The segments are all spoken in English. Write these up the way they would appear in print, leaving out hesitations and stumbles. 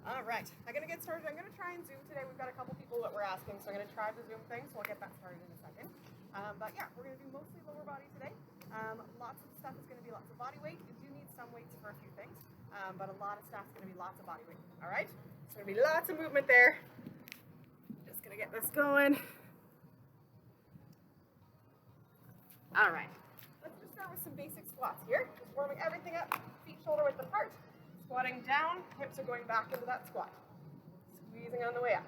All right, I'm gonna get started. I'm gonna try and Zoom today. We've got a couple people that were asking, so I'm gonna try the Zoom thing, so we'll get that started in a second. But yeah, we're gonna do mostly lower body today. Lots of stuff is gonna be lots of body weight. You do need some weights for a few things, but a lot of stuff is gonna be lots of body weight. All right, so gonna be lots of movement there. Just gonna get this going. All right, let's just start with some basic squats here. Just warming everything up, feet shoulder width apart. Squatting down, hips are going back into that squat. Squeezing on the way up.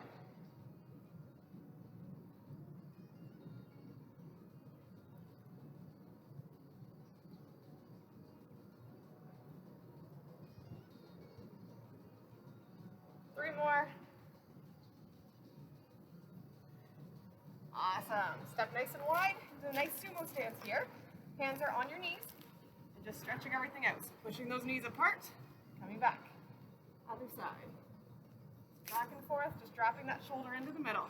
Three more. Awesome. Step nice and wide into a nice sumo stance here. Hands are on your knees and just stretching everything out. So pushing those knees apart, coming back. Other side. Back and forth, just dropping that shoulder into the middle.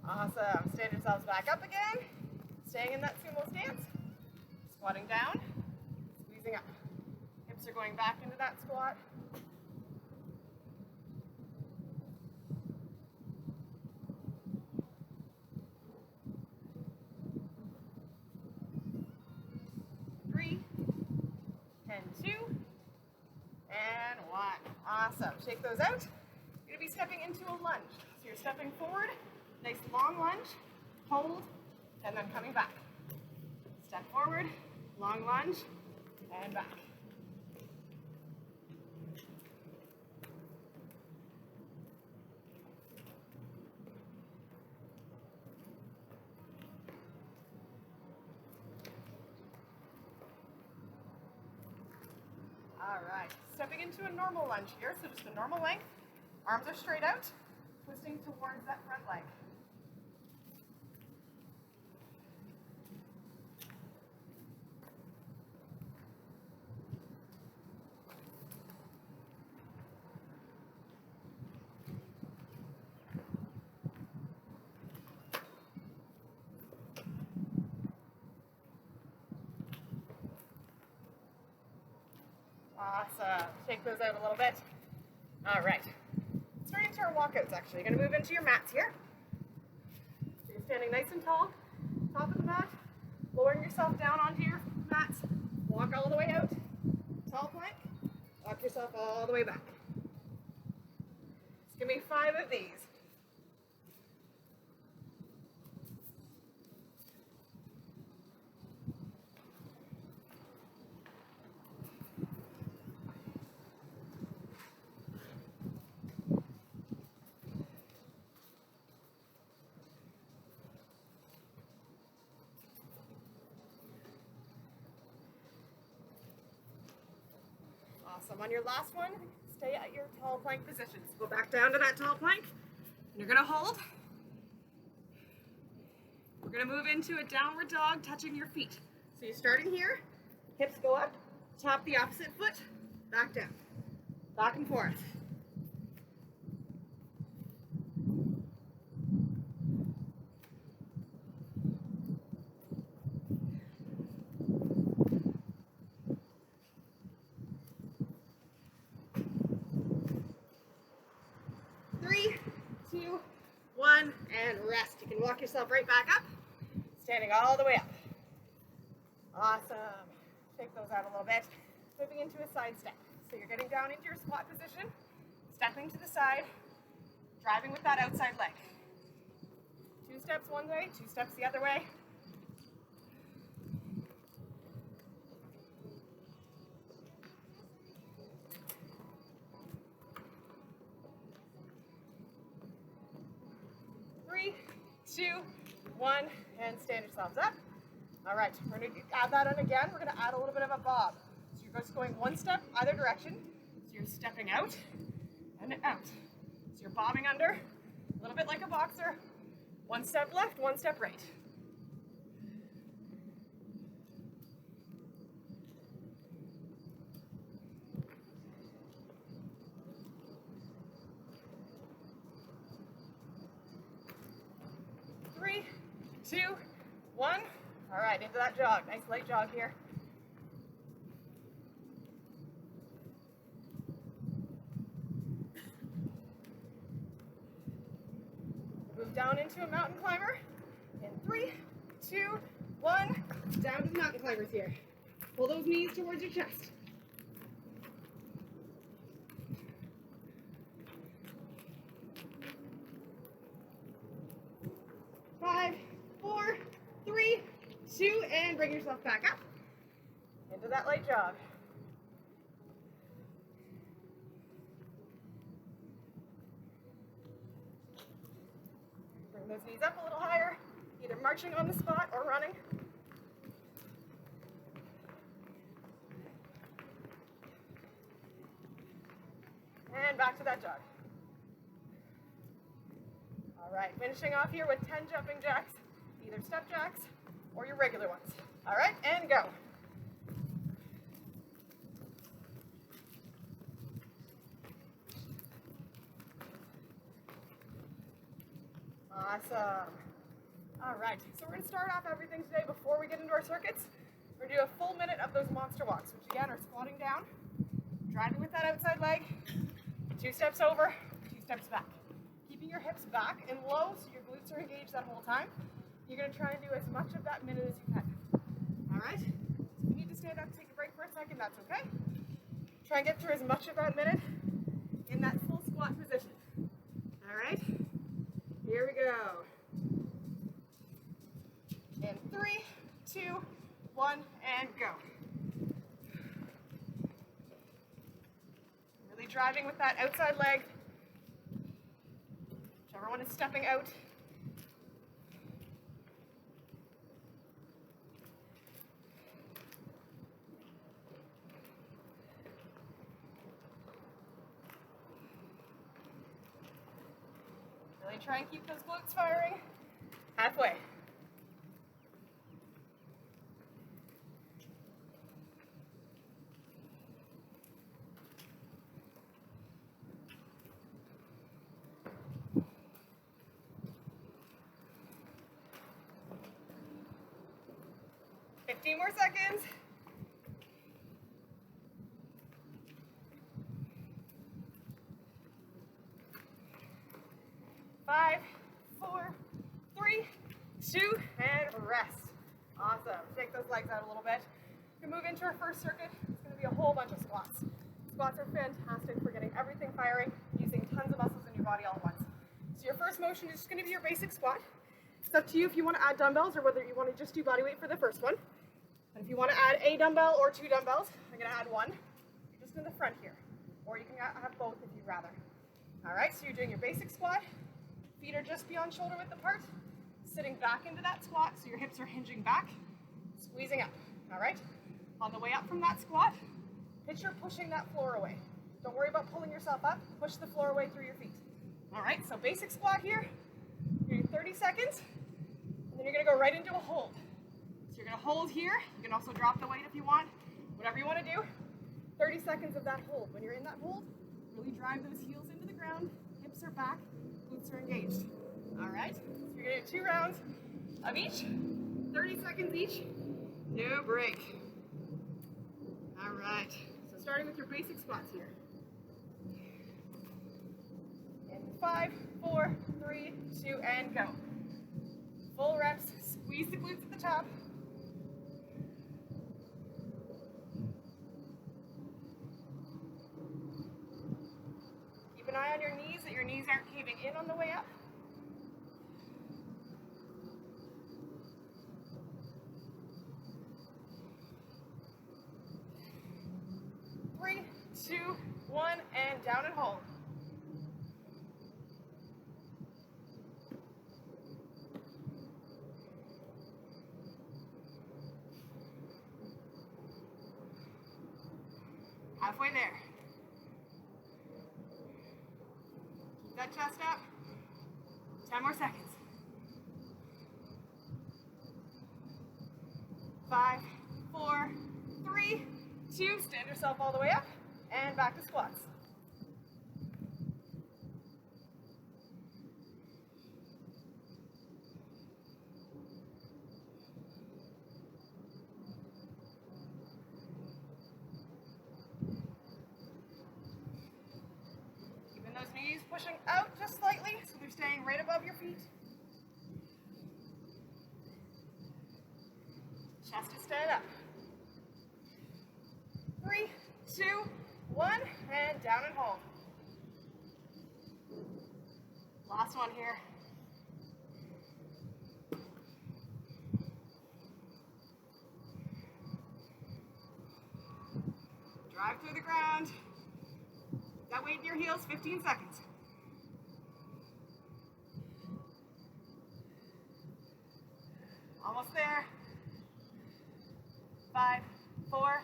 Awesome. Stand yourselves back up again. Staying in that sumo stance. Squatting down, squeezing up. Hips are going back into that squat. Three, and two, and one. Awesome. Shake those out. You're going to be stepping into a lunge. So you're stepping forward, nice long lunge, hold, and then coming back. Step forward, long lunge, and back. All right, stepping into a normal lunge here, so just a normal length. Arms are straight out, twisting towards that front leg. Awesome. Shake those out a little bit. All right. Starting to our walkouts, actually. You're going to move into your mats here. So you're standing nice and tall, top of the mat, lowering yourself down onto your mats. Walk all the way out. Tall plank. Walk yourself all the way back. Just give me 5 of these. Awesome. On your last one, stay at your tall plank position. So go back down to that tall plank, and you're going to hold. We're going to move into a downward dog, touching your feet. So you're starting here, hips go up, tap the opposite foot, back down, back and forth. And rest. You can walk yourself right back up, standing all the way up. Awesome. Shake those out a little bit. Moving into a side step. So you're getting down into your squat position, stepping to the side, driving with that outside leg. 2 steps one way, 2 steps the other way. Three, 2, 1, and stand yourselves up. All right, we're going to add that on again. We're going to add a little bit of a bob. So you're just going 1 step either direction. So you're stepping out and out. So you're bobbing under, a little bit like a boxer. 1 step left, 1 step right. 2, 1. All right, into that jog. Nice light jog here. Move down into a mountain climber. In 3, 2, 1. Down to the mountain climbers here. Pull those knees towards your chest. 5, 4, 3, 2, and bring yourself back up into that light jog. Bring those knees up a little higher, either marching on the spot or running. And back to that jog. All right, finishing off here with 10 jumping jacks, either step jacks or your regular ones. All right, and go. Awesome. All right, so we're going to start off everything today before we get into our circuits. We're going to do a full minute of those monster walks, which again are squatting down, driving with that outside leg, 2 steps over, 2 steps back. Keeping your hips back and low so your glutes are engaged that whole time. You're going to try and do as much of that minute as you can. All right? So if you need to stand up, take a break for a second, that's okay. Try and get through as much of that minute in that full squat position. All right? Here we go. In 3, 2, 1, and go. Really driving with that outside leg. Whichever one is stepping out. Really try and keep those glutes firing. Halfway. More seconds. 5, 4, 3, 2, and rest. Awesome. Shake those legs out a little bit. We move into our first circuit. It's going to be a whole bunch of squats. Squats are fantastic for getting everything firing, using tons of muscles in your body all at once. So your first motion is just going to be your basic squat. It's up to you if you want to add dumbbells or whether you want to just do body weight for the first one. And if you want to add a dumbbell or 2 dumbbells, I'm going to add 1. You're just in the front here. Or you can have both if you'd rather. All right, so you're doing your basic squat. Feet are just beyond shoulder width apart. Sitting back into that squat, so your hips are hinging back. Squeezing up, all right? On the way up from that squat, picture pushing that floor away. Don't worry about pulling yourself up. Push the floor away through your feet. All right, so basic squat here. You're doing 30 seconds. And then you're going to go right into a hold. So you're going to hold here. You can also drop the weight if you want. Whatever you want to do. 30 seconds of that hold. When you're in that hold, really drive those heels into the ground. Hips are back. Glutes are engaged. All right. So you're going to do 2 rounds of each. 30 seconds each. No break. All right. So starting with your basic squats here. In 5, 4, 3, 2, and go. Full reps. Squeeze the glutes at the top. Keep an eye on your knees, that your knees aren't caving in on the way up. Three, 2, 1, and down and hold. Halfway there. Keep that chest up. 10 more seconds. 5, 4, 3, 2. Stand yourself all the way up and back to squats. pushing out just slightly so they're staying right above your feet. Chest is staying up. 3, 2, 1, and down and hold. Last one here. Drive through the ground. That weight in your heels, 15 seconds. Almost there. 5, 4,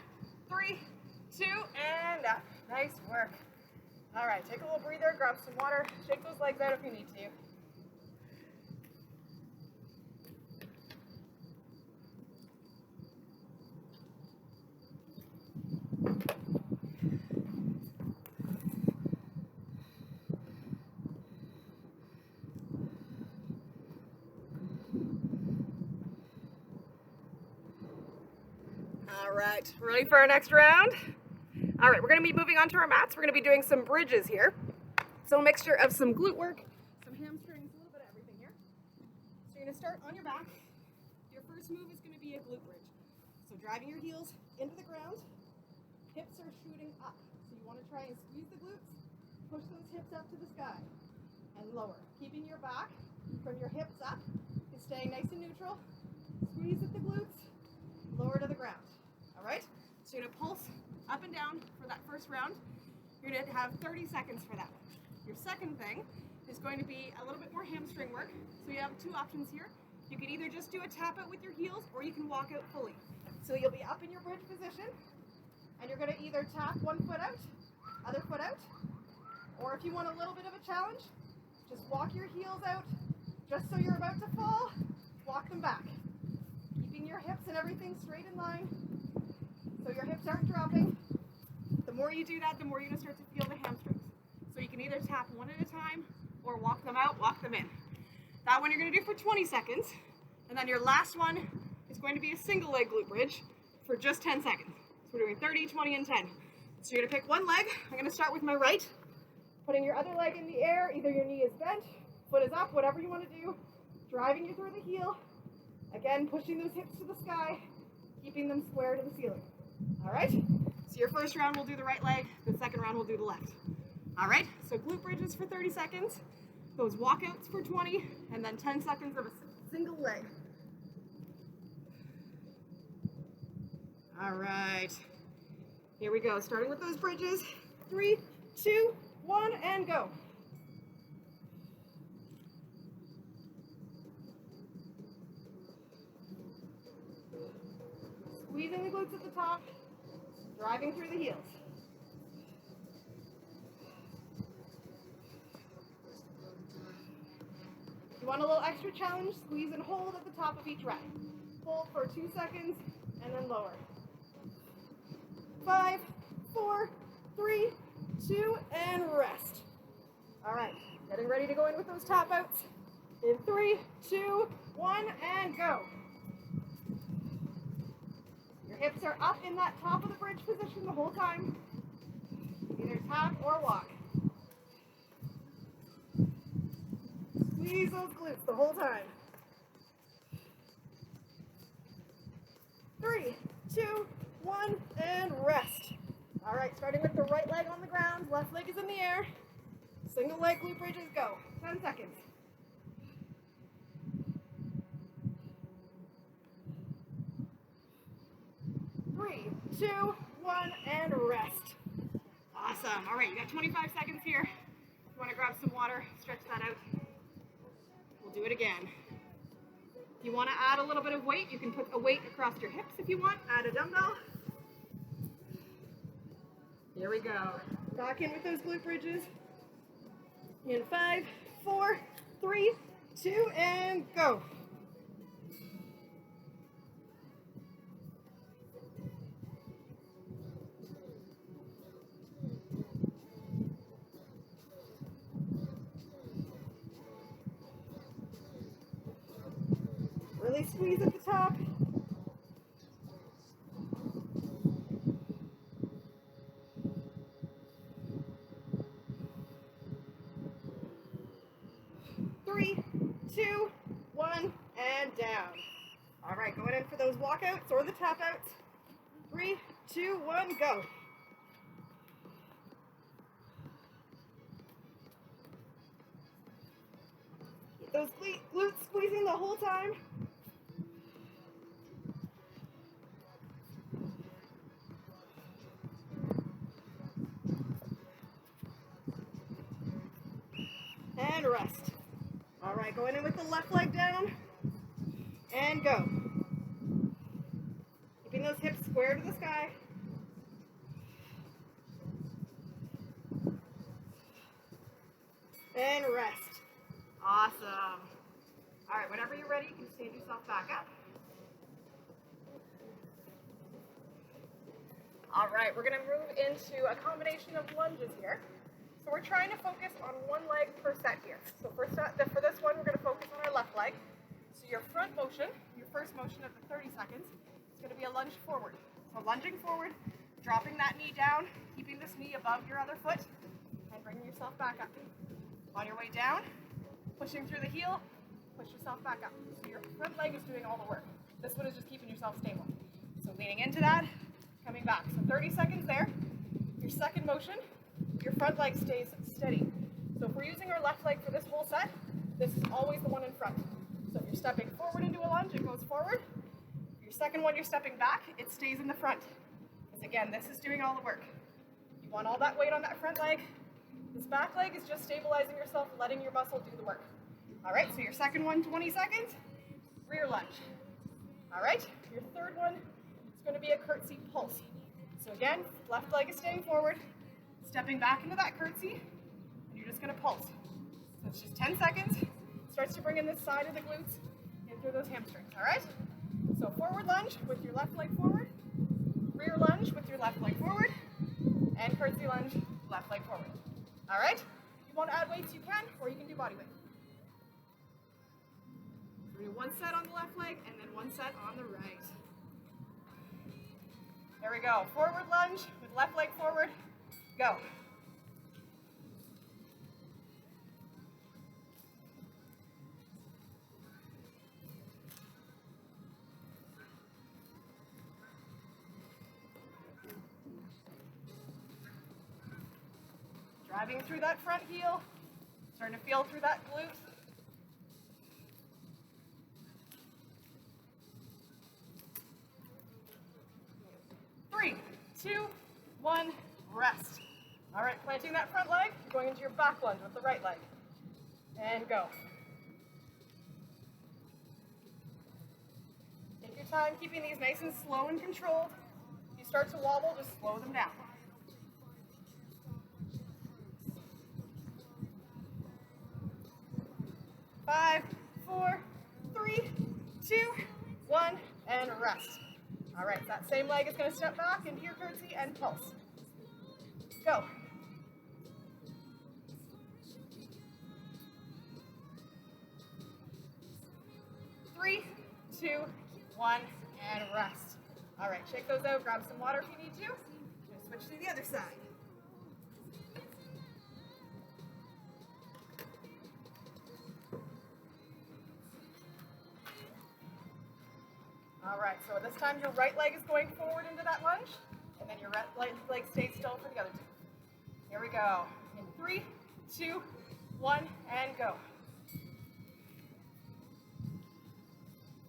3, 2, and up. Nice work. All right, take a little breather, grab some water, shake those legs out if you need to. All right, ready for our next round? All right, we're gonna be moving on to our mats. We're gonna be doing some bridges here. So a mixture of some glute work, some hamstrings, a little bit of everything here. So you're gonna start on your back. Your first move is gonna be a glute bridge. So driving your heels into the ground, hips are shooting up. So you wanna try and squeeze the glutes, push those hips up to the sky, and lower. Keeping your back from your hips up, and staying nice and neutral. Squeeze at the glutes, lower to the ground. All right? So you're gonna pulse up and down for that first round. You're gonna have 30 seconds for that. Your second thing is going to be a little bit more hamstring work. So you have two options here. You can either just do a tap out with your heels, or you can walk out fully. So you'll be up in your bridge position, and you're gonna either tap one foot out, other foot out, or if you want a little bit of a challenge, just walk your heels out, just so you're about to fall, walk them back. Keeping your hips and everything straight in line, so your hips aren't dropping. The more you do that, the more you're gonna start to feel the hamstrings. So you can either tap one at a time, or walk them out, walk them in. That one you're gonna do for 20 seconds, and then your last one is going to be a single leg glute bridge for just 10 seconds. So we're doing 30, 20, and 10. So you're gonna pick one leg. I'm gonna start with my right, putting your other leg in the air, either your knee is bent, foot is up, whatever you wanna do, driving you through the heel. Again, pushing those hips to the sky, keeping them square to the ceiling. All right? So your first round we'll do the right leg, the second round we'll do the left. All right? So glute bridges for 30 seconds, those walkouts for 20, and then 10 seconds of a single leg. All right. Here we go, starting with those bridges. 3, 2, 1, and go. Squeezing the glutes at the top, driving through the heels. If you want a little extra challenge, squeeze and hold at the top of each rep. Hold for 2 seconds and then lower. 5, 4, 3, 2, and rest. All right, getting ready to go in with those tap outs. In 3, 2, 1, and go. Your hips are up in that top of the bridge position the whole time. Either tap or walk. Squeeze those glutes the whole time. 3, 2, 1, and rest. All right, starting with the right leg on the ground, left leg is in the air. Single leg glute bridges, go. 10 seconds. Three, 2, 1, and rest. Awesome. All right, you got 25 seconds here. You want to grab some water, stretch that out. We'll do it again. If you want to add a little bit of weight, you can put a weight across your hips if you want. Add a dumbbell. Here we go. Back in with those glute bridges. In 5, 4, 3, 2, and go. Really squeeze at the top. 3, 2, 1, and down. All right, going in for those walkouts or the tap outs. 3, 2, 1, go. Keep those glutes squeezing the whole time. And rest. All right, going in with the left leg down. And go. Keeping those hips square to the sky. And rest. Awesome. All right, whenever you're ready, you can stand yourself back up. All right, we're going to move into a combination of lunges here. So we're trying to focus on one leg per set here. So for this one, we're going to focus on our left leg. So your front motion, your first motion of the 30 seconds, is going to be a lunge forward. So lunging forward, dropping that knee down, keeping this knee above your other foot, and bringing yourself back up. On your way down, pushing through the heel, push yourself back up. So your front leg is doing all the work. This one is just keeping yourself stable. So leaning into that, coming back. So 30 seconds there. Your second motion, your front leg stays steady. So if we're using our left leg for this whole set, this is always the one in front. So if you're stepping forward into a lunge, it goes forward. Your second one, you're stepping back, it stays in the front. Because again, this is doing all the work. You want all that weight on that front leg. This back leg is just stabilizing yourself, letting your muscle do the work. All right, so your second one, 20 seconds, rear lunge. All right, your third one is going to be a curtsy pulse. So again, left leg is staying forward, stepping back into that curtsy, and you're just going to pulse. So it's just 10 seconds. Starts to bring in this side of the glutes in through those hamstrings, all right? So forward lunge with your left leg forward, rear lunge with your left leg forward, and curtsy lunge, left leg forward. All right? If you want to add weights, you can, or you can do body weight. We're going to do one set on the left leg, and then one set on the right. There we go. Forward lunge with left leg forward. Go. Driving through that front heel, starting to feel through that glute. Three, 2, 1, rest. All right, planting that front leg, you're going into your back lunge with the right leg. And go. Take your time keeping these nice and slow and controlled. If you start to wobble, just slow them down. 5, 4, 3, 2, 1, and rest. All right, that same leg is going to step back into your curtsy and pulse. Go. Three, 2, 1, and rest. All right, shake those out, grab some water if you need to. Just switch to the other side. All right, so this time your right leg is going forward into that lunge, and then your right leg stays still for the other two. Here we go. In 3, 2, 1, and go.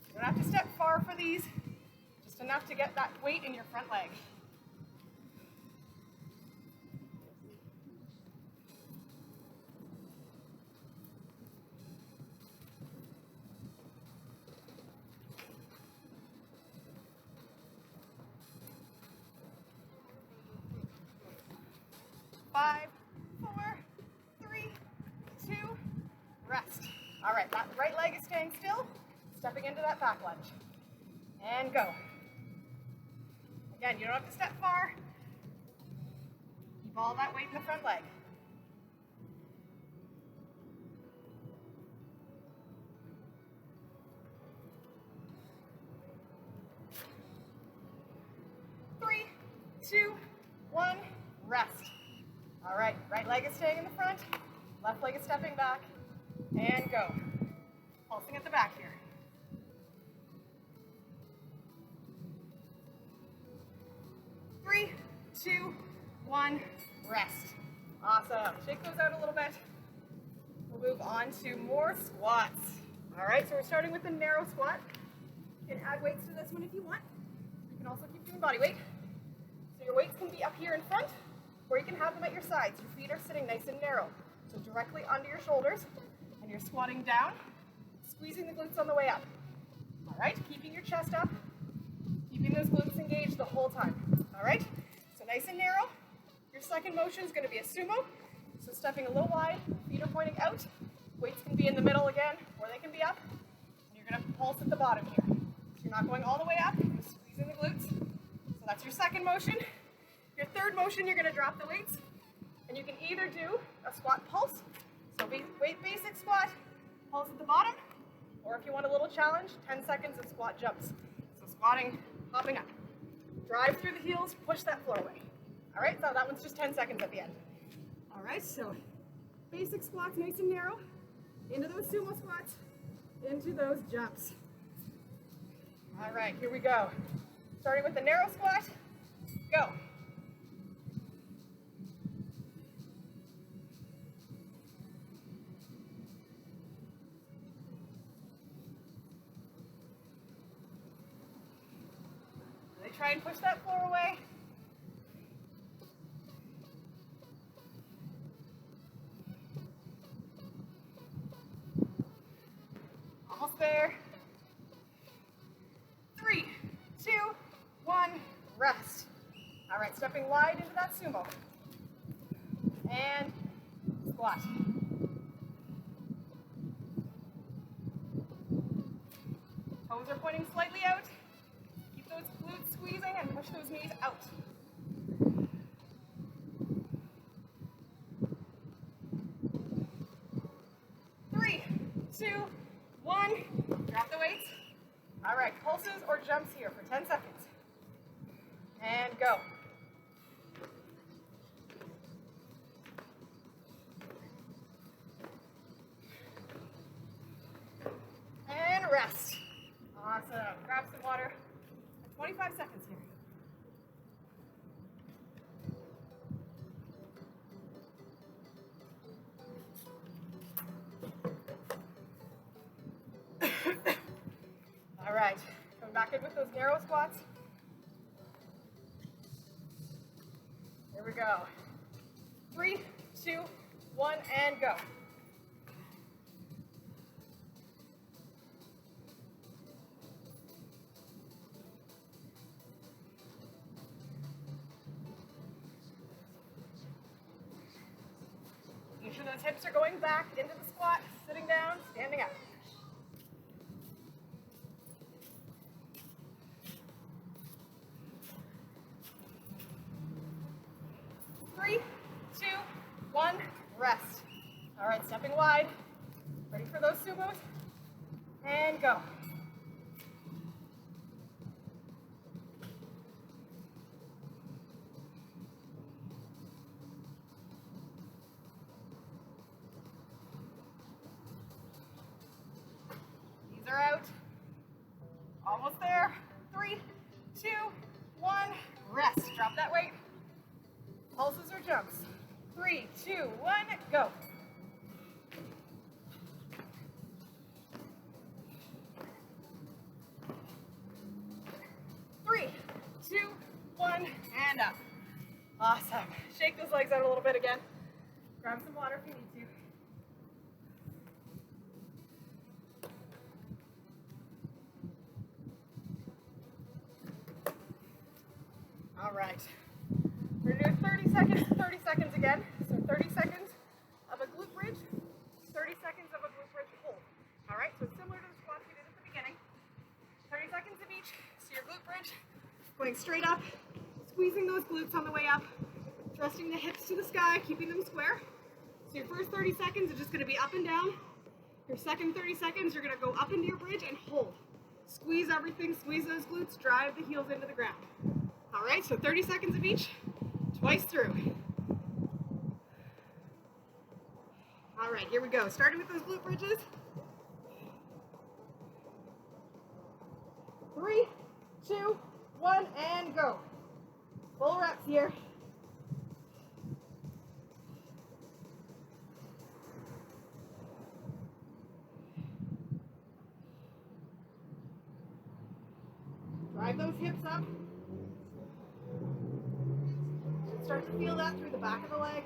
You don't have to step far for these, just enough to get that weight in your front leg. Five, 4, 3, 2, rest. All right, that right leg is staying still, stepping into that back lunge. And go. Again, you don't have to step far. Keep all that weight in the front leg. Three, 2, 1, rest. All right, right leg is staying in the front, left leg is stepping back, and go. back here. 3, 2, 1, rest. Awesome. Shake those out a little bit. We'll move on to more squats. All right, so we're starting with the narrow squat. You can add weights to this one if you want. You can also keep doing body weight. So your weights can be up here in front, or you can have them at your sides. Your feet are sitting nice and narrow. So directly under your shoulders, and you're squatting down, squeezing the glutes on the way up. All right, keeping your chest up, keeping those glutes engaged the whole time. All right, so nice and narrow. Your second motion is going to be a sumo. So stepping a little wide, feet are pointing out. Weights can be in the middle again, or they can be up. And you're going to pulse at the bottom here. So you're not going all the way up, you're just squeezing the glutes. So that's your second motion. Your third motion, you're going to drop the weights. And you can either do a squat pulse, so weight basic squat, pulse at the bottom, or if you want a little challenge, 10 seconds of squat jumps. So squatting, hopping up. Drive through the heels, push that floor away. All right, so that one's just 10 seconds at the end. All right, so basic squats, nice and narrow, into those sumo squats, into those jumps. All right, here we go. Starting with the narrow squat, go. Try and push that floor away. Almost there. 3, 2, 1, rest. All right, stepping wide into that sumo. And squat. Toes are pointing slightly out. Those glutes squeezing and push those knees out. 3, 2, 1. Drop the weights. All right, pulses or jumps here for 10 seconds. And go. And rest. Awesome. Grab some water. 25 seconds here. All right, coming back in with those narrow squats. Here we go. 3, 2, 1, and go. Make sure those hips are going back into the squat, sitting down, standing up. Three, 2, 1, rest. All right, stepping wide. Ready for those sumos. And go. Are out. Almost there. 3, 2, 1, rest. Drop that weight. Pulses or jumps. 3, 2, 1, go. Three, 2, 1, and up. Awesome. Shake those legs out a little bit again. Grab some water if you need to. All right, we're gonna do 30 seconds again. So 30 seconds of a glute bridge, 30 seconds of a glute bridge hold. All right, so similar to the squats we did at the beginning. 30 seconds of each. So your glute bridge, going straight up, squeezing those glutes on the way up, thrusting the hips to the sky, keeping them square. So your first 30 seconds is just gonna be up and down. Your second 30 seconds, you're gonna go up into your bridge and hold. Squeeze everything, squeeze those glutes, drive the heels into the ground. All right, so 30 seconds of each, twice through. All right, here we go. Starting with those glute bridges. here. Drive those hips up. Start to feel that through the back of the legs.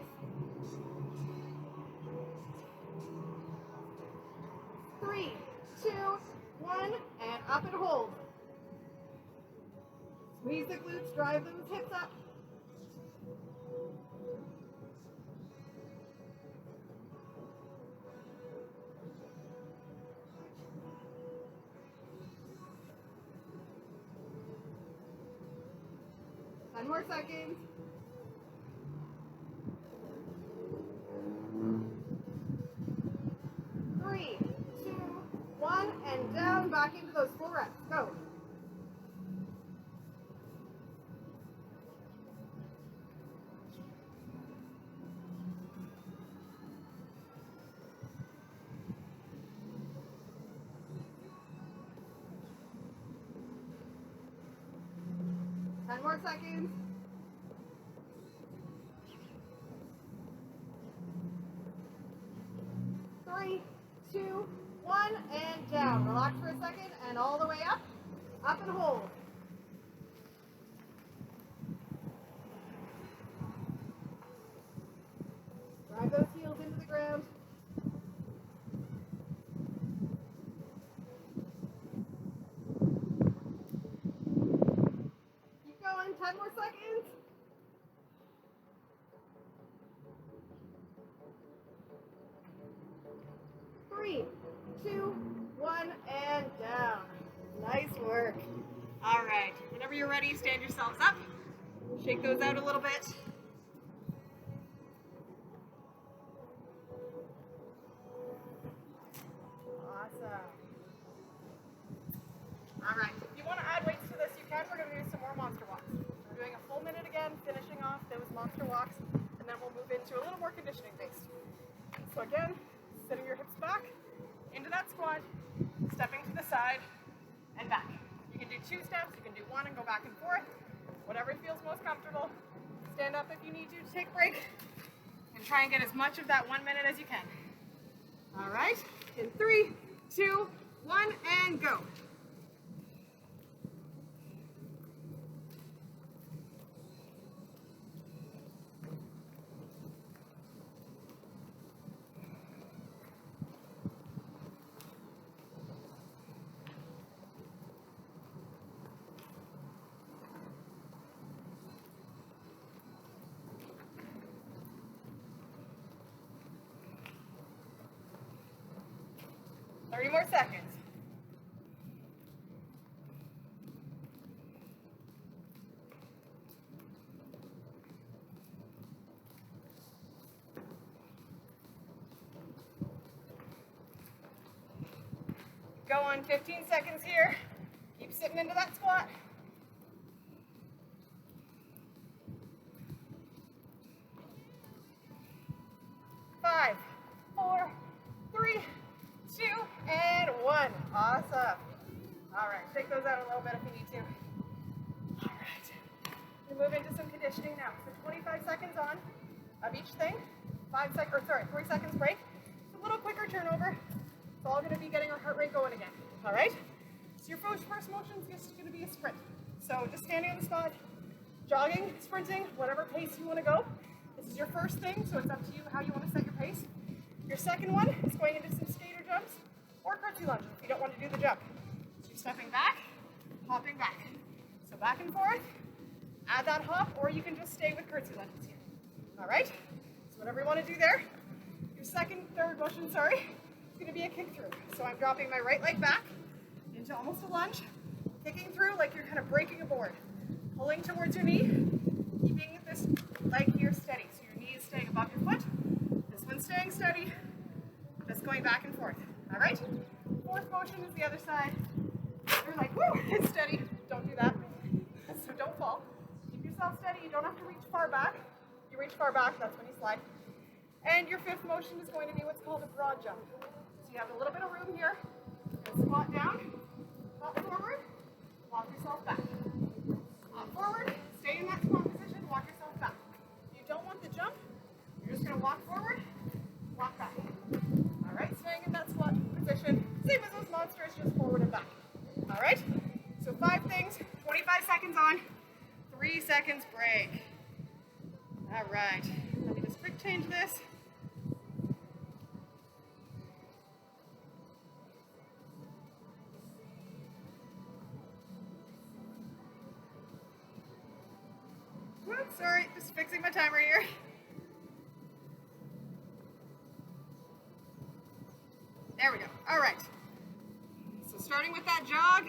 3, 2, 1, and up and hold. Squeeze the glutes, drive those hips up. More seconds. 3, 2, 1, and down, back into those full reps. Go. More seconds. 3, 2, 1, and down. Relax for a second, and all the way up. Up and hold. Drive those heels into the ground. Keep going, 10 more seconds. 3, 2, 1, and down. Nice work. All right, whenever you're ready, stand yourselves up. Shake those out a little bit. Awesome. All right, if you want to add weights to this, you can. We're going to do some more monster walks. We're doing a full minute again, finishing off those monster walks, and then we'll move into a little more conditioning based. So again, sitting your hips back, into that squat, stepping to the side, and back. You can do 2 steps, you can do 1 and go back and forth, whatever feels most comfortable. Stand up if you need to take a break, and try and get as much of that 1 minute as you can. All right, in 3, 2, 1, and go. More seconds. Go on 15 seconds here. Keep sitting into that squat. 5, 4, 3, 2, and 1. Awesome. All right, shake those out a little bit if you need to. All right. We move into some conditioning now. So 25 seconds on of each thing. 3 seconds break. It's a little quicker turnover. It's all going to be getting our heart rate going again. All right. So your first motion is just going to be a sprint. So just standing on the spot, jogging, sprinting, whatever pace you want to go. This is your first thing, so it's up to you how you want to set your pace. Your second one is going into some skater jumps or curtsy lunges if you don't want to do the jump. So you're stepping back, hopping back. So back and forth, add that hop, or you can just stay with curtsy lunges here. All right? So whatever you want to do there. Your third motion, is going to be a kick through. So I'm dropping my right leg back into almost a lunge, kicking through like you're kind of breaking a board, pulling towards your knee, keeping this leg here steady. So your knee is staying above your foot. This one's staying steady, just going back and forth. All right? Fourth motion is the other side. You're like, woo, it's steady. Don't do that. So don't fall. Keep yourself steady. You don't have to reach far back. You reach far back, that's when you slide. And your fifth motion is going to be what's called a broad jump. So you have a little bit of room here. And squat down, hop forward, walk yourself back. Hop forward, stay in that squat position, walk yourself gonna walk forward, walk back. All right, staying in that squat position. Same as those monsters, just forward and back. All right, so 5 things, 25 seconds on, 3 seconds break. All right, let me just quick change this. Whoops, sorry, just fixing my timer here. There we go. All right. So starting with that jog.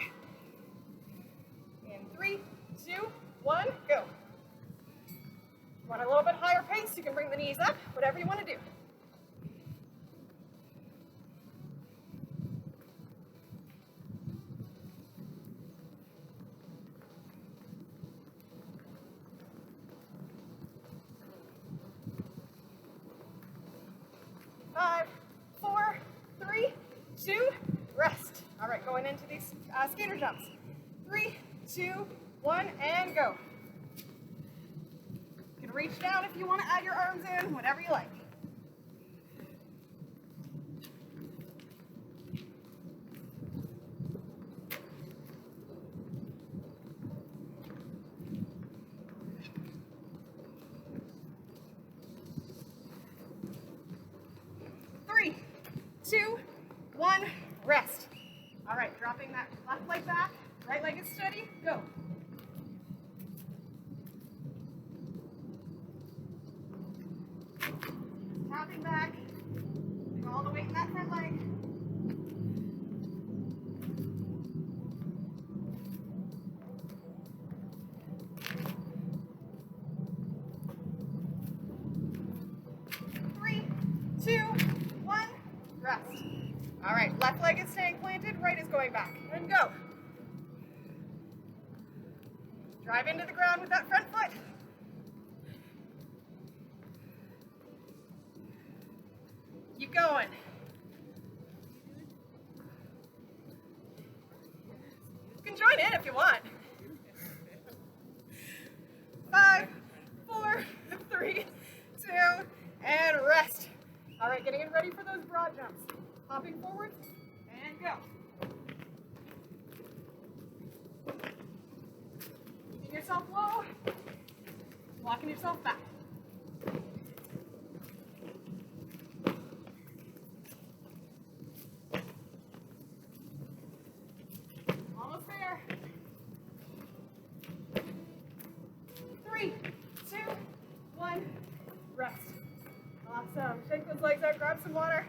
In 3, 2, 1, go. Want a little bit higher pace, you can bring the knees up, whatever you want to do. Five, 4, 3, 2, rest. All right, going into these skater jumps. 3, 2, 1, and go. You can reach down if you want to add your arms in, whatever you like. Three, 2, 1, rest. All right, dropping that left leg back, right leg is steady, go. Tapping back, putting all the weight in that front leg. Three, 2, 1, rest. All right, left leg is staying planted, right is going back, and go. Drive into the ground with that front foot. Keep going. You can join in if you want. 5, 4, 3, 2, and rest. All right, getting it ready for those broad jumps. Hopping forward, and go. Keeping yourself low, walking yourself back. Almost there. 3, 2, 1, rest. Awesome. Shake those legs out, grab some water.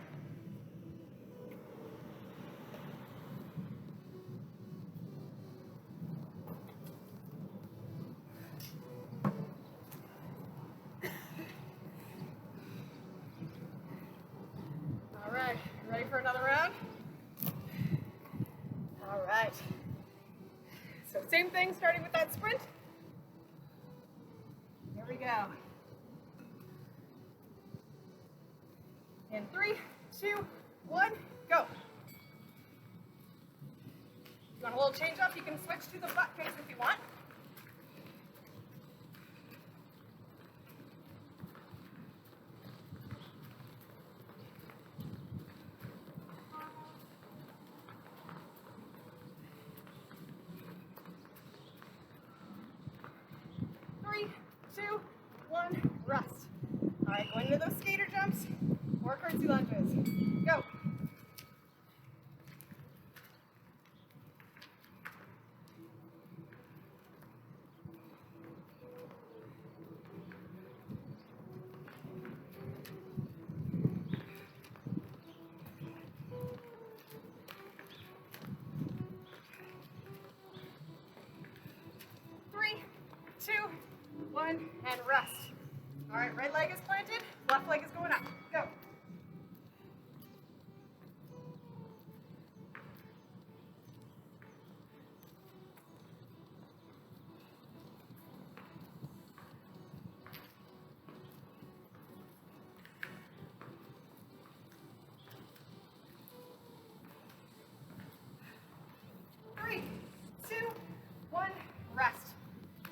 All right, ready for another round? All right. So same thing, starting with that sprint. Here we go. In 3, 2, 1, go. If you want a little change up, you can switch to the butt face if you want. Three, 2, 1, rest. All right, going into those skater jumps or curtsy lunges. Go. Three, 2, 1, and rest. All right, right leg is planted, left leg is going up. Go. Three, 2, 1, rest.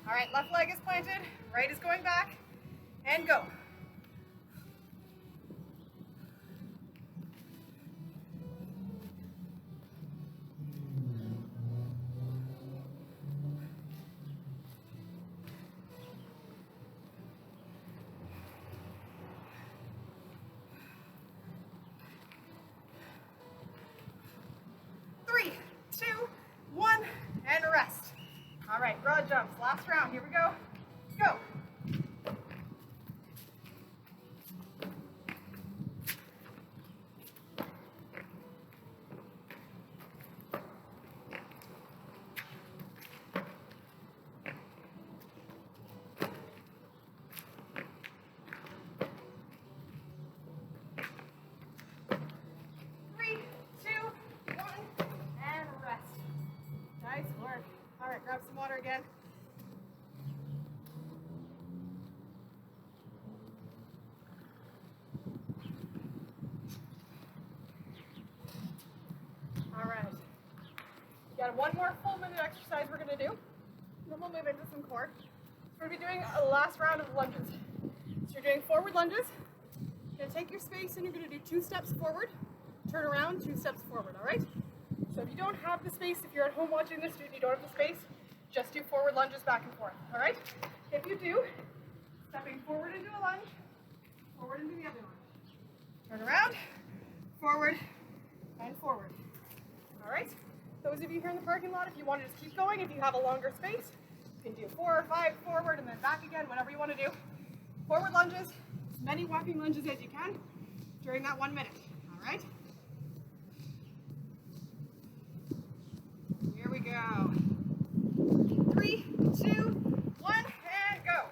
All right, left leg is planted, right is going back, and go. jumps. Last round. Here we go. Go. Grab some water again. All right. We got one more full minute exercise we're going to do. Then we'll move into some core. We're going to be doing a last round of lunges. So you're doing forward lunges. You're going to take your space and you're going to do 2 steps forward, turn around, 2 steps forward, all right? So if you don't have the space, if you're at home watching this and you don't have the space, just do forward lunges back and forth, all right? If you do, stepping forward into a lunge, forward into the other lunge. Turn around, forward, and forward. All right? Those of you here in the parking lot, if you want to just keep going, if you have a longer space, you can do 4 or 5 forward and then back again, whatever you want to do. Forward lunges, as many walking lunges as you can during that 1 minute, all right? Here we go. 3, 2, 1, and go.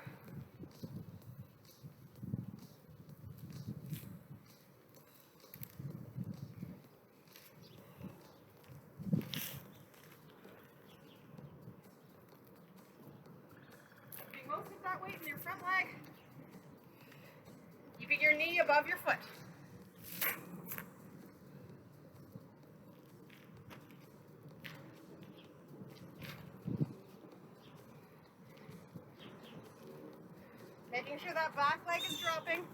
Putting most of that weight in your front leg. Keeping your knee above your foot. Making sure that back leg is dropping.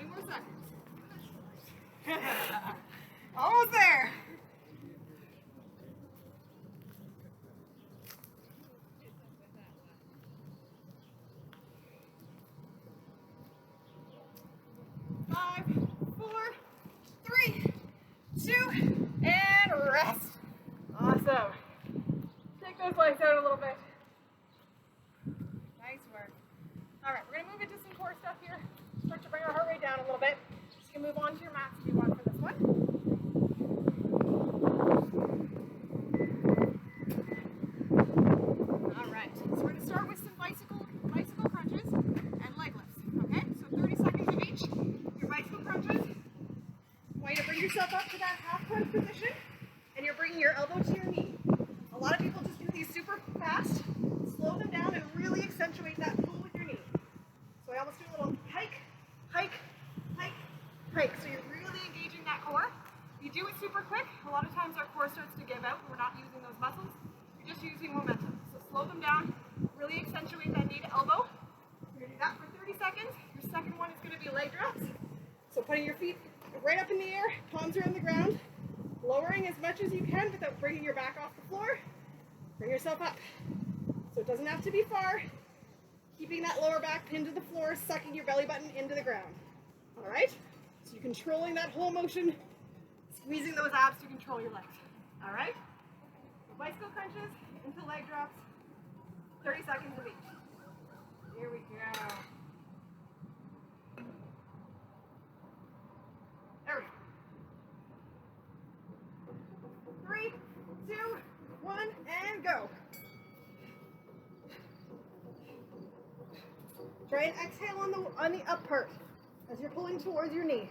More seconds. Almost there. Five, 4, 3, 2, and rest. Awesome. Take those legs out a little bit. Nice work. All right, we're going to move into some core stuff here. Start to bring our heart rate down a little bit. Just going to move on to your mats if you want for this one. All right, so we're going to start with some bicycle crunches and leg lifts. Okay, so 30 seconds of each. Your bicycle crunches. I want you to bring yourself up to that half crunch position, and you're bringing your elbow to your knee. A lot of people just do these super fast, slow them down, and really accentuate that pull with your knee. So I almost do a little hike, hike, hike, hike. So you're really engaging that core. If you do it super quick, a lot of times our core starts to give out. We're not using those muscles. You're just using momentum. So slow them down, really accentuate that knee to elbow. You're going to do that for 30 seconds. Your second one is going to be leg drops. So putting your feet right up in the air, palms are on the ground, lowering as much as you can without bringing your back off the floor. Bring yourself up. So it doesn't have to be far. Keeping that lower back pinned to the floor, sucking your belly button into the ground. All right? So you're controlling that whole motion, squeezing those abs to control your legs. All right? So bicycle crunches into leg drops, 30 seconds of each. Here we go. There we go. 3, 2, 1, and go. Try and exhale on the up part as you're pulling towards your knee.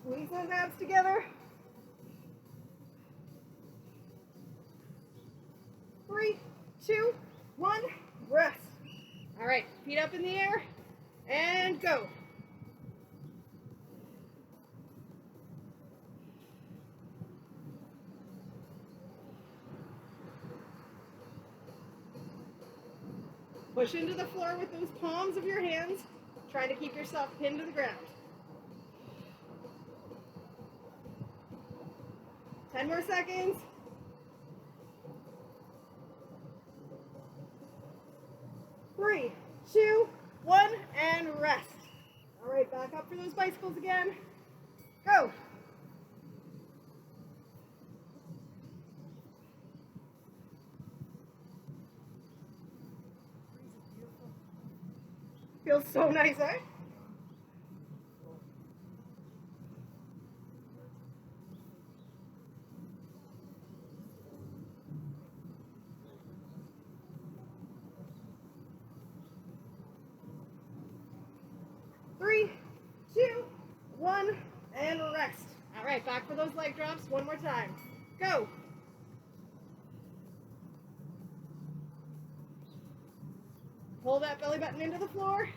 Squeeze those abs together. 3, 2, 1, rest. All right, feet up in the air and go. Push into the floor with those palms of your hands, trying to keep yourself pinned to the ground. 10 more seconds. Back up for those bicycles again. Go. Feels so nice, eh? Three, two, one, and rest. All right, back for those leg drops one more time. Go. Pull that belly button into the floor.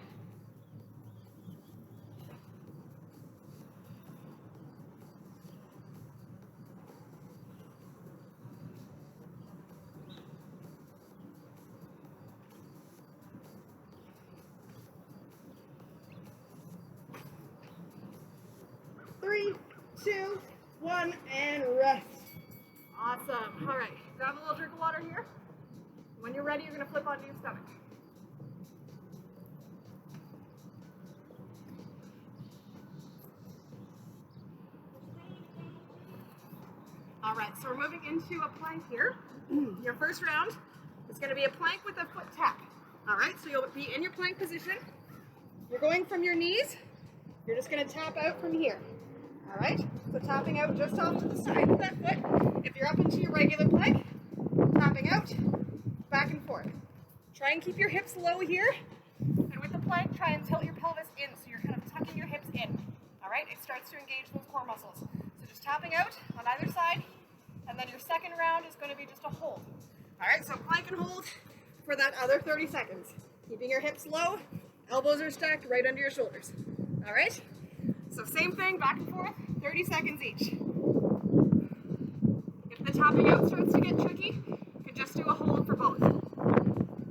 Three, two, one, and rest. Awesome. All right, grab a little drink of water here. When you're ready, you're going to flip onto your stomach. All right, so we're moving into a plank here. Your first round is going to be a plank with a foot tap. All right, so you'll be in your plank position. You're going from your knees. You're just going to tap out from here. All right, so tapping out just off to the side of that foot. If you're up into your regular plank, tapping out, back and forth. Try and keep your hips low here. And with the plank, try and tilt your pelvis in so you're kind of tucking your hips in. All right, it starts to engage those core muscles. So just tapping out on either side. And then your second round is going to be just a hold. All right, so plank and hold for that other 30 seconds. Keeping your hips low, elbows are stacked right under your shoulders. All right? So same thing, back and forth, 30 seconds each. If the tapping out starts to get tricky, you can just do a hold for both.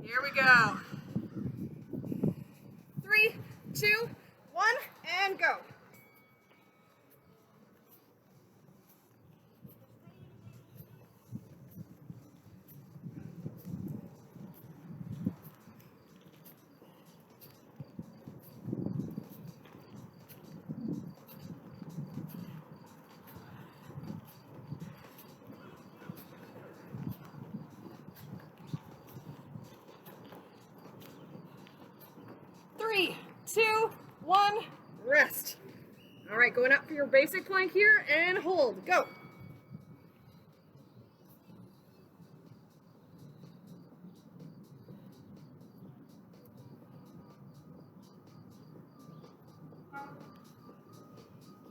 Here we go. 3, 2, 1, and go. Three, two, one, rest. All right, going up for your basic plank here and hold. Go.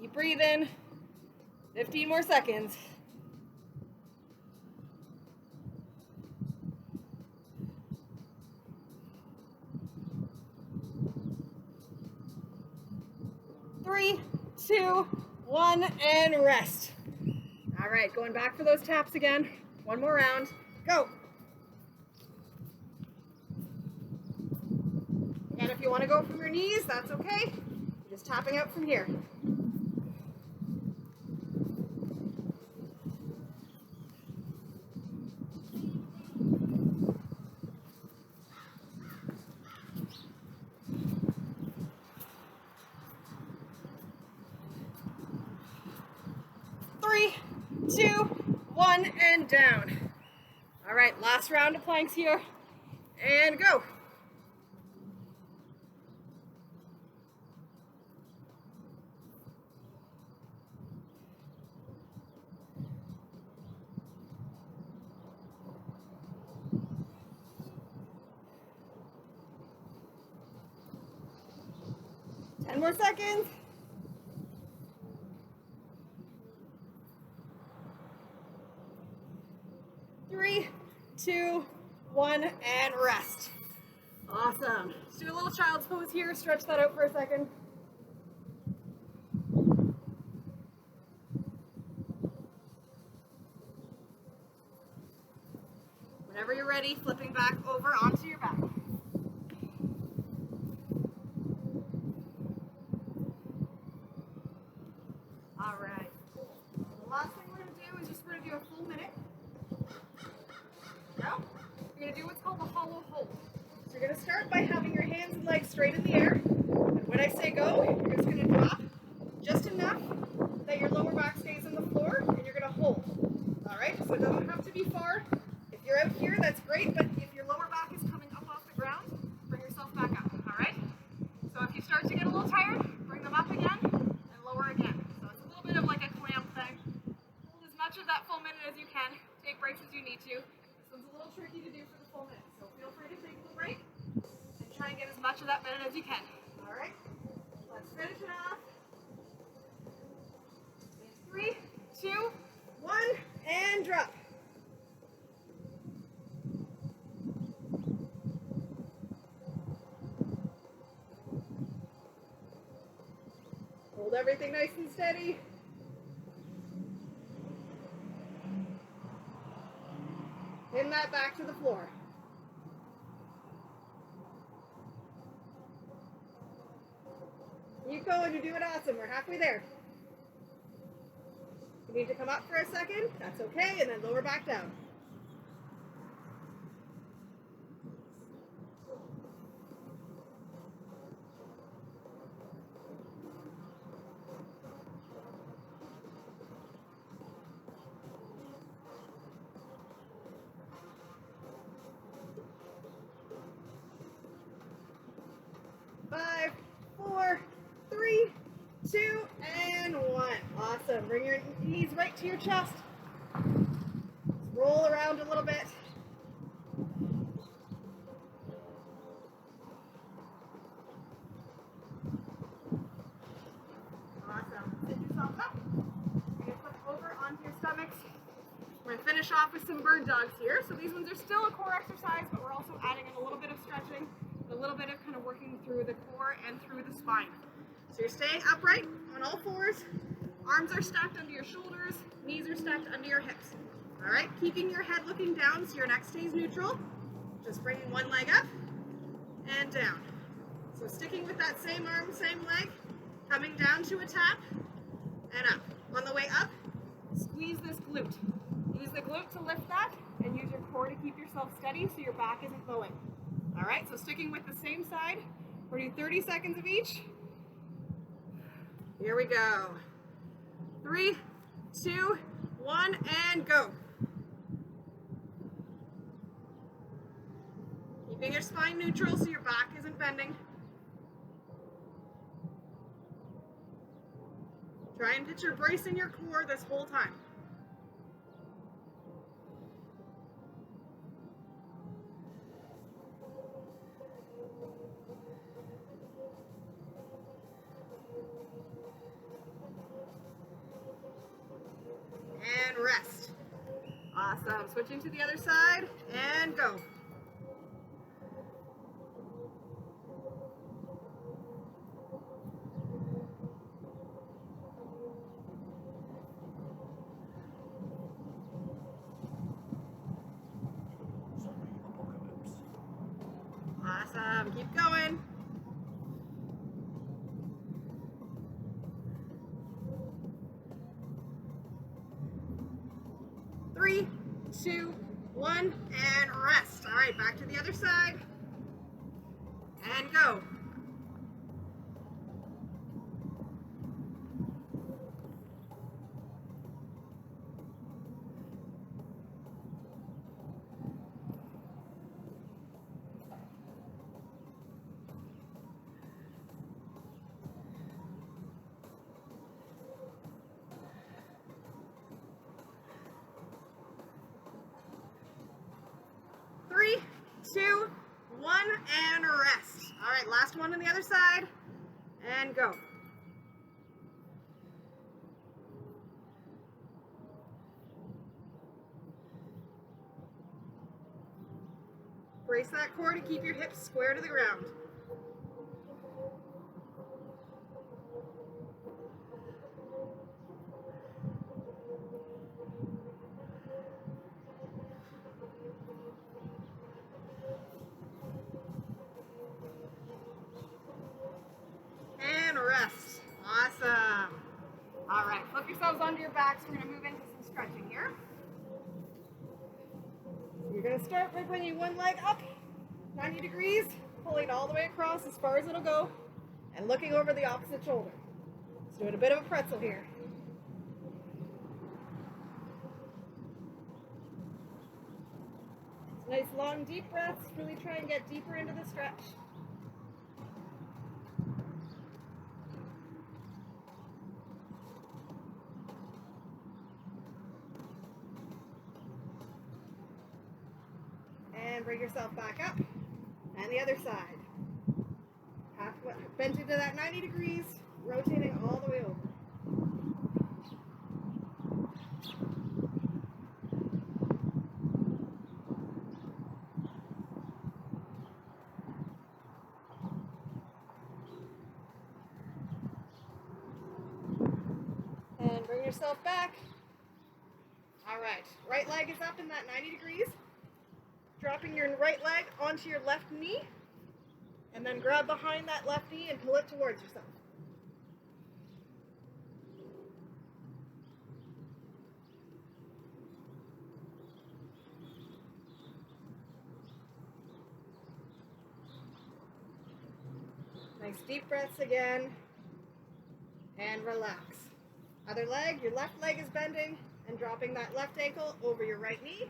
Keep breathing. 15 more seconds. Three, two, one, and rest. All right, going back for those taps again. One more round. Go. And if you want to go from your knees, that's okay. You're just tapping out from here. Three, two, one, and down. All right, last round of planks here, and go. Ten more seconds. Three, two, one, and rest. Awesome. Let's do a little child's pose here. Stretch that out for a second. Whenever you're ready, flipping back over onto your back. All right. The last thing we're going to do is just we're going to do a full minute. Now, you're going to do what's called the hollow hold. So you're going to start by having your hands and legs straight in the air. And when I say go, you're just going to so it doesn't have to be far. If you're out here, that's great, but if your lower back is coming up off the ground, bring yourself back up, all right? So if you start to get a little tired, bring them up again and lower again. So it's a little bit of like a clam thing. Hold as much of that full minute as you can. Take breaks as you need to. This one's a little tricky to do for the full minute, so feel free to take a little break and try and get as much of that minute as you can. All right, let's finish it off. 3, 2, 1, and drop. Hold everything nice and steady. Pin that back to the floor. Keep going, you're doing awesome. We're halfway there. You need to come up for a second, that's okay, and then lower back down. Five, 4, 3, 2, and 1. Awesome. Bring your knees right to your chest. Just roll around a little bit. Awesome. Sit yourself up. You're going to flip over onto your stomachs. We're going to finish off with some bird dogs here. So these ones are still a core exercise, but we're also adding in a little bit of stretching, a little bit of kind of working through the core and through the spine. So you're staying upright on all fours. Arms are stacked under your shoulders. Knees are stacked under your hips. All right, keeping your head looking down so your neck stays neutral. Just bringing one leg up and down. So sticking with that same arm, same leg, coming down to a tap and up. On the way up, squeeze this glute. Use the glute to lift that and use your core to keep yourself steady so your back isn't bowing. All right, so sticking with the same side, we're doing 30 seconds of each. Here we go. 3, 2, 1, and go. Keeping your spine neutral so your back isn't bending. Try and get your brace in your core this whole time. And rest. Awesome. Switching to the other side and go. Awesome. Keep going. Three, 2, 1, and rest. All right, back to the other side. And go. Three, 2, 1, and rest. All right, last one on the other side, and go. Brace that core to keep your hips square to the ground. Rest. Awesome. All right, flip yourselves onto your backs. We're going to move into some stretching here. You're going to start by bringing one leg up 90 degrees, pulling all the way across as far as it'll go, and looking over the opposite shoulder. Just doing a bit of a pretzel here. Nice long deep breaths. Really try and get deeper into the stretch. And bring yourself back up. And the other side. Bend into that 90 degrees, rotating all the way over. And bring yourself back. All right, right leg is up in that 90 degrees. Dropping your right leg onto your left knee. And then grab behind that left knee and pull it towards yourself. Nice deep breaths again. And relax. Other leg, your left leg is bending and dropping that left ankle over your right knee.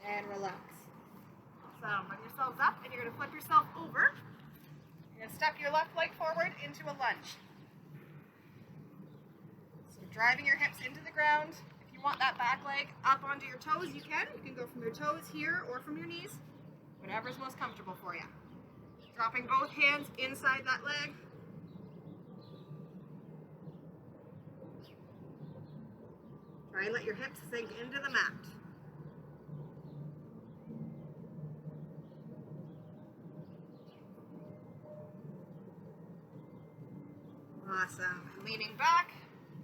And relax. So bring yourselves up and you're going to flip yourself over. You're going to step your left leg forward into a lunge. So you're driving your hips into the ground. If you want that back leg up onto your toes, you can. You can go from your toes here or from your knees. Whatever's most comfortable for you. Dropping both hands inside that leg. Try and let your hips sink into the mat. Awesome. And leaning back,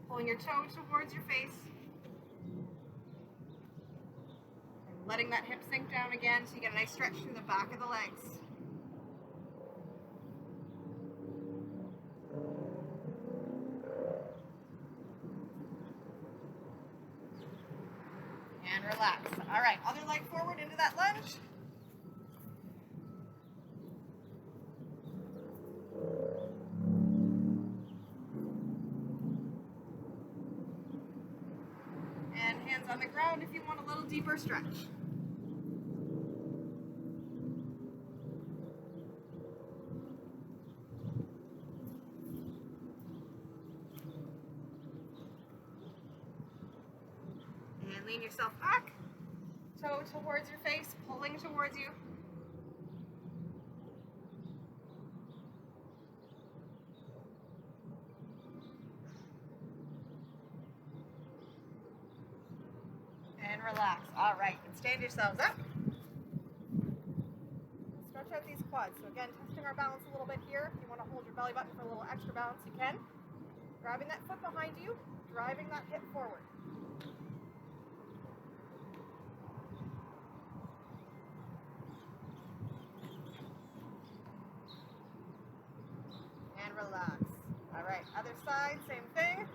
pulling your toe towards your face. And letting that hip sink down again so you get a nice stretch through the back of the legs. And relax. All right, other leg forward into that lunge. And hands on the ground if you want a little deeper stretch. And lean yourself back, toe towards your face, pulling towards you. And relax. All right, and stand yourselves up. Stretch out these quads. So again, testing our balance a little bit here. If you want to hold your belly button for a little extra balance, you can. Grabbing that foot behind you, driving that hip forward. And relax. All right, other side, same thing.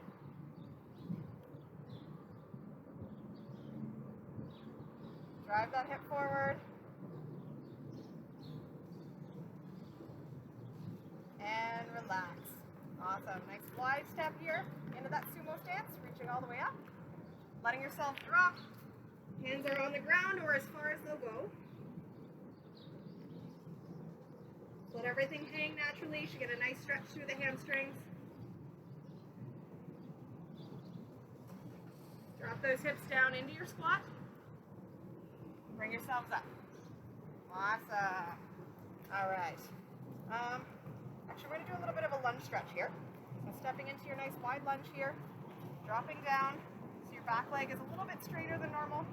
Drive that hip forward. And relax. Awesome. Nice wide step here into that sumo stance, reaching all the way up. Letting yourself drop. Hands are on the ground or as far as they'll go. Let everything hang naturally. You should get a nice stretch through the hamstrings. Drop those hips down into your squat. Bring yourselves up. Awesome. All right. Actually, we're going to do a little bit of a lunge stretch here. So stepping into your nice wide lunge here. Dropping down so your back leg is a little bit straighter than normal.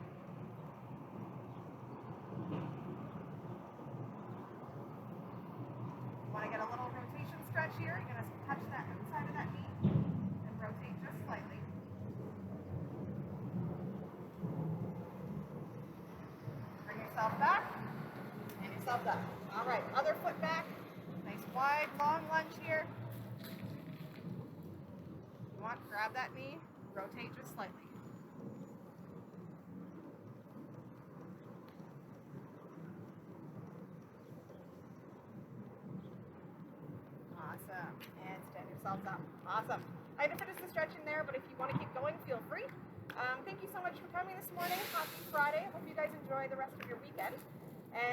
Want to get a little rotation stretch here. You're going to touch that inside of that knee and rotate just slightly. Yourself back and yourself up. All right, other foot back. Nice wide, long lunge here. You want to grab that knee, Rotate just slightly. Awesome. And stand yourselves up. Awesome. I had to finish the stretch in there, but if you want to keep going, feel free. Thank you so much for coming this morning. Happy Friday. I hope you guys enjoy the rest of your weekend.